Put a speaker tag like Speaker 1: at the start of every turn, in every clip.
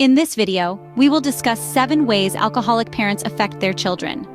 Speaker 1: In this video, we will discuss 7 ways alcoholic parents affect their children.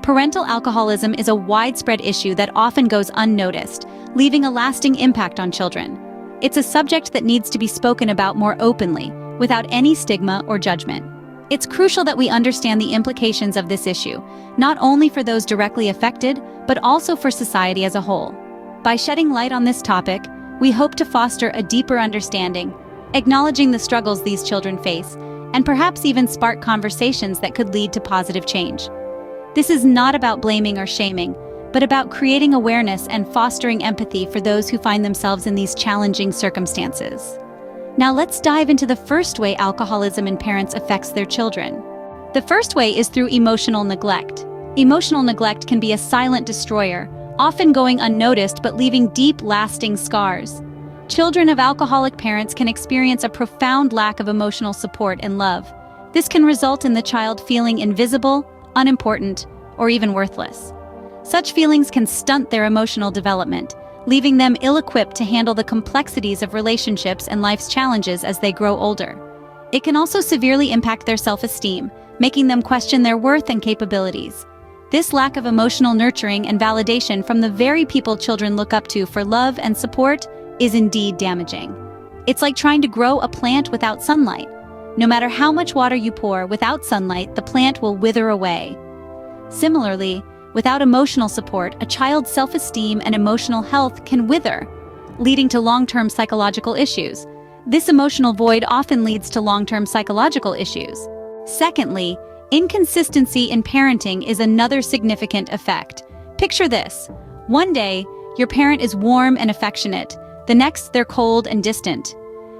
Speaker 1: Parental alcoholism is a widespread issue that often goes unnoticed, leaving a lasting impact on children. It's a subject that needs to be spoken about more openly, without any stigma or judgment. It's crucial that we understand the implications of this issue, not only for those directly affected, but also for society as a whole. By shedding light on this topic, we hope to foster a deeper understanding, acknowledging the struggles these children face, and perhaps even spark conversations that could lead to positive change. This is not about blaming or shaming, but about creating awareness and fostering empathy for those who find themselves in these challenging circumstances. Now let's dive into the first way alcoholism in parents affects their children. The first way is through emotional neglect. Emotional neglect can be a silent destroyer, often going unnoticed but leaving deep, lasting scars. Children of alcoholic parents can experience a profound lack of emotional support and love. This can result in the child feeling invisible, unimportant, or even worthless. Such feelings can stunt their emotional development, leaving them ill-equipped to handle the complexities of relationships and life's challenges as they grow older. It can also severely impact their self-esteem, making them question their worth and capabilities. This lack of emotional nurturing and validation from the very people children look up to for love and support is indeed damaging. It's like trying to grow a plant without sunlight. No matter how much water you pour, without sunlight, the plant will wither away. Similarly, without emotional support, a child's self-esteem and emotional health can wither, leading to long-term psychological issues. This emotional void often leads to long-term psychological issues. Secondly, inconsistency in parenting is another significant effect. Picture this. One day, your parent is warm and affectionate. The next, they're cold and distant.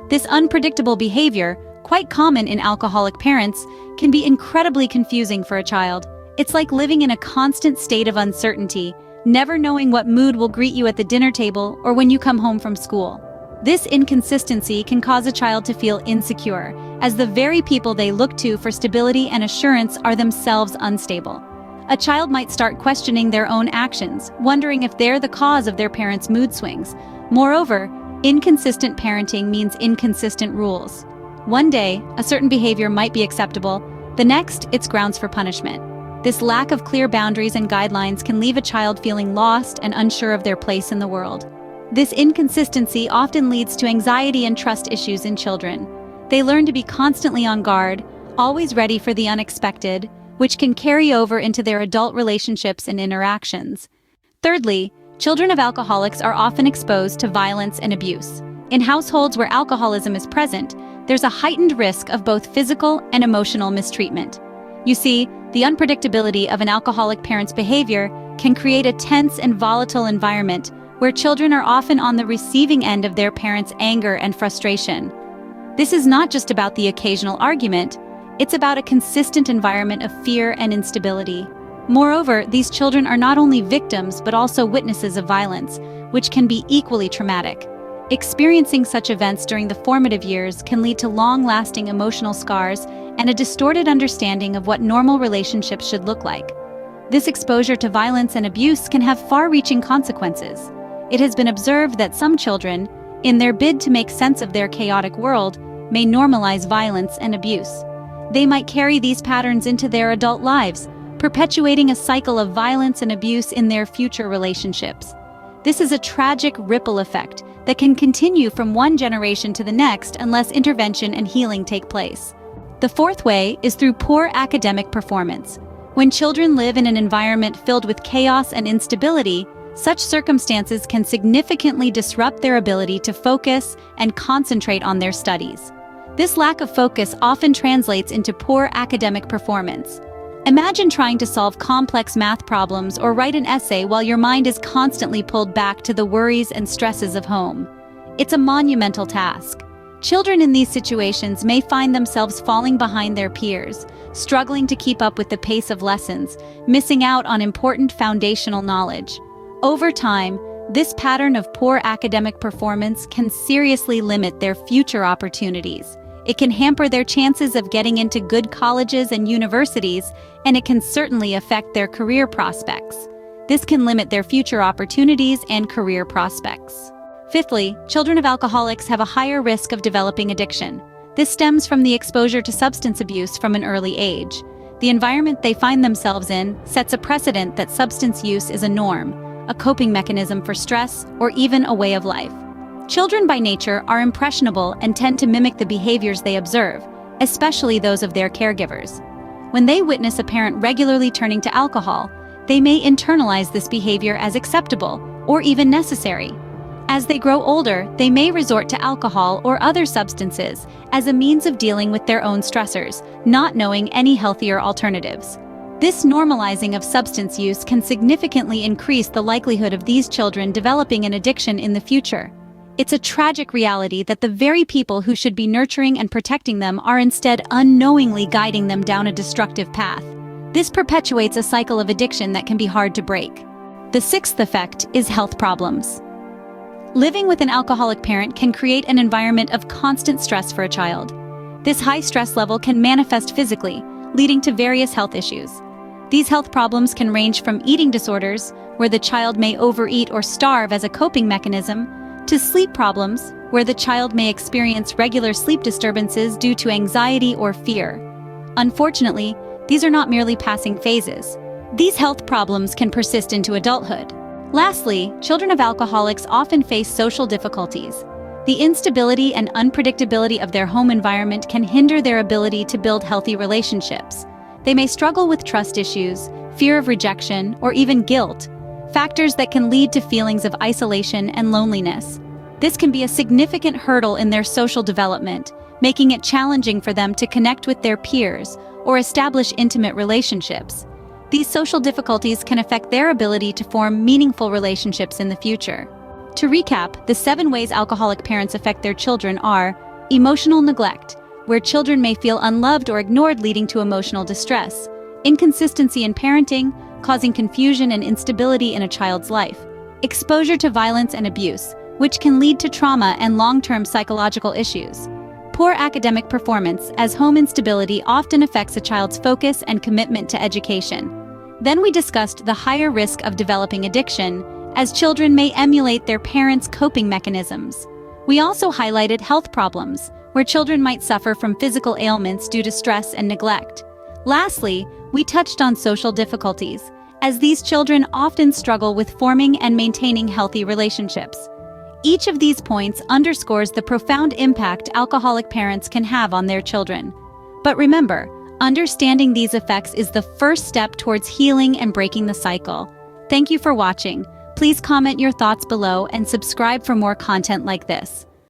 Speaker 1: This unpredictable behavior, quite common in alcoholic parents, can be incredibly confusing for a child. It's like living in a constant state of uncertainty, never knowing what mood will greet you at the dinner table or when you come home from school. This inconsistency can cause a child to feel insecure, as the very people they look to for stability and assurance are themselves unstable. A child might start questioning their own actions, wondering if they're the cause of their parents' mood swings. Moreover, inconsistent parenting means inconsistent rules. One day, a certain behavior might be acceptable, the next, it's grounds for punishment. This lack of clear boundaries and guidelines can leave a child feeling lost and unsure of their place in the world. This inconsistency often leads to anxiety and trust issues in children. They learn to be constantly on guard, always ready for the unexpected, which can carry over into their adult relationships and interactions. Thirdly, children of alcoholics are often exposed to violence and abuse. In households where alcoholism is present, there's a heightened risk of both physical and emotional mistreatment. You see, the unpredictability of an alcoholic parent's behavior can create a tense and volatile environment where children are often on the receiving end of their parents' anger and frustration. This is not just about the occasional argument, it's about a consistent environment of fear and instability. Moreover, these children are not only victims but also witnesses of violence, which can be equally traumatic. Experiencing such events during the formative years can lead to long-lasting emotional scars and a distorted understanding of what normal relationships should look like. This exposure to violence and abuse can have far-reaching consequences. It has been observed that some children, in their bid to make sense of their chaotic world, may normalize violence and abuse. They might carry these patterns into their adult lives, perpetuating a cycle of violence and abuse in their future relationships. This is a tragic ripple effect that can continue from one generation to the next unless intervention and healing take place. The fourth way is through poor academic performance. When children live in an environment filled with chaos and instability, such circumstances can significantly disrupt their ability to focus and concentrate on their studies. This lack of focus often translates into poor academic performance. Imagine trying to solve complex math problems or write an essay while your mind is constantly pulled back to the worries and stresses of home. It's a monumental task. Children in these situations may find themselves falling behind their peers, struggling to keep up with the pace of lessons, missing out on important foundational knowledge. Over time, this pattern of poor academic performance can seriously limit their future opportunities. It can hamper their chances of getting into good colleges and universities, and it can certainly affect their career prospects. This can limit their future opportunities and career prospects. Fifthly, children of alcoholics have a higher risk of developing addiction. This stems from the exposure to substance abuse from an early age. The environment they find themselves in sets a precedent that substance use is a norm, a coping mechanism for stress, or even a way of life. Children by nature are impressionable and tend to mimic the behaviors they observe, especially those of their caregivers. When they witness a parent regularly turning to alcohol, they may internalize this behavior as acceptable or even necessary. As they grow older, they may resort to alcohol or other substances as a means of dealing with their own stressors, not knowing any healthier alternatives. This normalizing of substance use can significantly increase the likelihood of these children developing an addiction in the future. It's a tragic reality that the very people who should be nurturing and protecting them are instead unknowingly guiding them down a destructive path. This perpetuates a cycle of addiction that can be hard to break. The sixth effect is health problems. Living with an alcoholic parent can create an environment of constant stress for a child. This high stress level can manifest physically, leading to various health issues. These health problems can range from eating disorders, where the child may overeat or starve as a coping mechanism, to sleep problems, where the child may experience regular sleep disturbances due to anxiety or fear. Unfortunately, these are not merely passing phases. These health problems can persist into adulthood. Lastly, children of alcoholics often face social difficulties. The instability and unpredictability of their home environment can hinder their ability to build healthy relationships. They may struggle with trust issues, fear of rejection, or even guilt, factors that can lead to feelings of isolation and loneliness. This can be a significant hurdle in their social development, making it challenging for them to connect with their peers or establish intimate relationships. These social difficulties can affect their ability to form meaningful relationships in the future. To recap, the 7 ways alcoholic parents affect their children are: emotional neglect, where children may feel unloved or ignored, leading to emotional distress; inconsistency in parenting, causing confusion and instability in a child's life; exposure to violence and abuse, which can lead to trauma and long-term psychological issues; poor academic performance, as home instability often affects a child's focus and commitment to education. Then we discussed the higher risk of developing addiction, as children may emulate their parents' coping mechanisms. We also highlighted health problems, where children might suffer from physical ailments due to stress and neglect. Lastly, we touched on social difficulties, as these children often struggle with forming and maintaining healthy relationships. Each of these points underscores the profound impact alcoholic parents can have on their children. But remember, understanding these effects is the first step towards healing and breaking the cycle. Thank you for watching. Please comment your thoughts below and subscribe for more content like this.